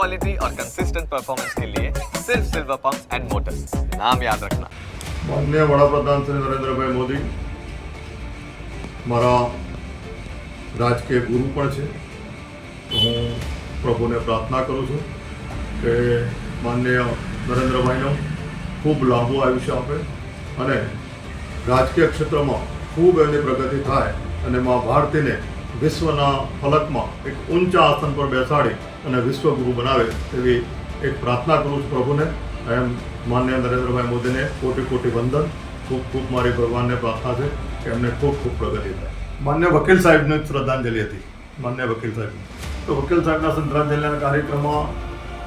Quality और consistent performance के लिए सिर्फ सिल्वर पंप्स एंड मोटर्स, नाम याद रखना। माननीय वडाप्रधान श्री नरेंद्रभाई मोदी मारा राजकीय गुरु पण छे। तो हूँ प्रभुने प्रार्थना करूँ छूँ कि माननीय नरेंद्रभाईनो खूब लांबू आयुष्य आपे अने राजकीय क्षेत्र में खूब एनी प्रगति थाय अने मां भारती ने विश्वना फलक में एक ऊंचा आसन पर बेसाड़ी अने विश्वगुरु बनावे एवी एक प्रार्थना करूँ छूँ प्रभुने। एम माननीय नरेंद्रभाई मोदी ने कोटि कोटि वंदन। खूब खूब मारी भगवान ने प्रार्थना है कि एमने खूब खूब प्रगति थाय। मान्य वकील साहेब ने श्रद्धांजलि थी। मान्य वकील साहेब तो वकील साहेब श्रद्धांजलि कार्यक्रम में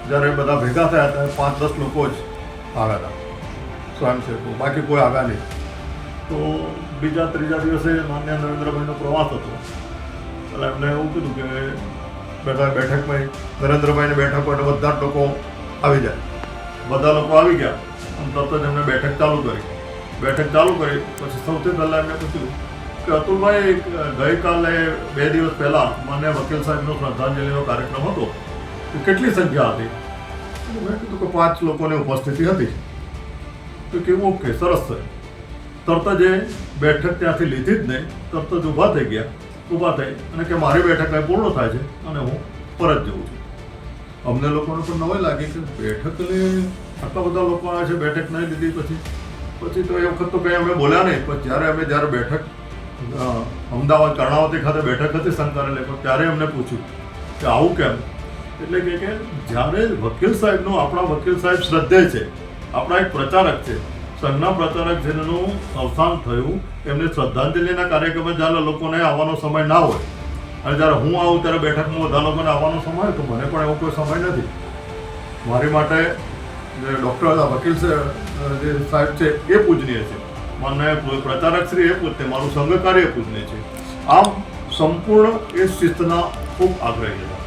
जયારે બધા ભેગા થયા ત્યારે 5-10 લોકો જ આવ્યા હતા સ્વયંસેવકો, બાકી કોઈ આવ્યા નહીં। તો બીજા ત્રીજા દિવસે માન્ય નરેન્દ્રભાઈનો પ્રવાસ હતો એટલે એમને એવું કીધું કે બેઠકમાં નરેન્દ્રભાઈની બેઠક માટે બધા જ લોકો આવી જાય। બધા લોકો આવી ગયા અને તરત જ એમને બેઠક ચાલુ કરી। પછી સૌથી પહેલાં એમને પૂછ્યું કે અતુલભાઈ ગઈકાલે 2 દિવસ પહેલાં માન્ય વકીલ સાહેબનો શ્રદ્ધાંજલિનો કાર્યક્રમ હતો, કેટલી સંખ્યા હતી? મેં કીધું કે 5 લોકોની ઉપસ્થિતિ હતી। તો કે ઓકે, સરસ છે। તરત જ એ બેઠક ત્યાંથી લીધી જ નહીં, તરત જ ઊભા થઈ અને કે મારી બેઠક અહીં પૂર્ણ થાય છે અને હું પરત જઉં છું। અમને લોકોને પણ નવાઈ લાગી કે બેઠક આટલા બધા લોકો આવ્યા છે, બેઠક નહીં લીધી। પછી તો એ વખત તો કંઈ અમે બોલ્યા નહીં। પણ જ્યારે બેઠક અમદાવાદ કર્ણાવતી ખાતે બેઠક હતી સંકળાયેલી, પણ ત્યારે અમને પૂછ્યું કે આવું કેમ? એટલે કે જ્યારે વકીલ સાહેબનું, આપણા વકીલ સાહેબ શ્રદ્ધેય છે, આપણા એક પ્રચારક છે, સંઘના પ્રચારક જેનું અવસાન થયું, એમને શ્રદ્ધાંજલિના કાર્યક્રમમાં જ્યારે લોકોને આવવાનો સમય ના હોય અને જ્યારે હું આવું ત્યારે બેઠકમાં બધા લોકોને આવવાનો સમય હોય, તો મને પણ એવો કોઈ સમય નથી। મારી માટે જે ડૉક્ટર વકીલ જે સાહેબ છે એ પૂજનીય છે, મને પ્રચારક શ્રી એ પૂજતે, મારું સંઘ કાર્ય પૂજનીય છે। આમ સંપૂર્ણ એ શિસ્તના ખૂબ આગ્રહી હતા।